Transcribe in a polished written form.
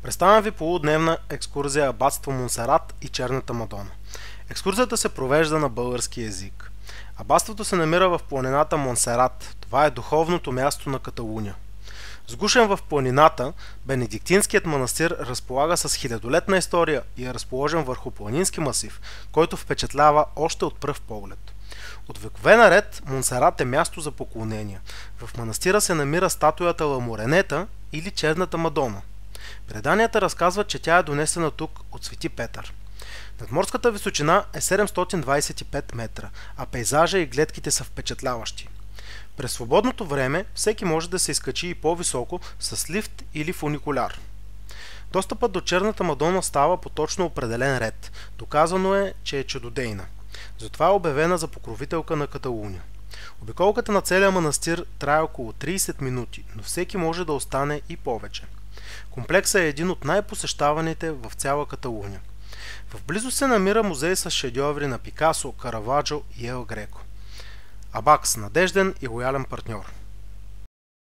Представям ви полудневна екскурзия Абатство Монсерат и Черната Мадона. Екскурзията се провежда на български език. Абатството се намира в планината Монсерат. Това е духовното място на Каталуния. Сгушен в планината, Бенедиктинският манастир разполага с хилядолетна история и е разположен върху планински масив, който впечатлява още от пръв поглед. От векове наред Монсерат е място за поклонения. В манастира се намира статуята Ла Моренета или Черната Мадона. Преданията разказват, че тя е донесена тук от Свети Петър. Надморската височина е 725 метра, а пейзажа и гледките са впечатляващи. През свободното време всеки може да се изкачи и по-високо с лифт или фуникуляр. Достъпът до Черната Мадона става по точно определен ред. Доказано е, че е чудодейна. Затова е обявена за покровителка на Каталуния. Обиколката на целия манастир трае около 30 минути, но всеки може да остане и повече. Комплексът е един от най-посещаваните в цяла Каталуния. В близост се намира музей с шедьоври на Пикасо, Караваджо и Ел Греко. Абакс – надежден и лоялен партньор.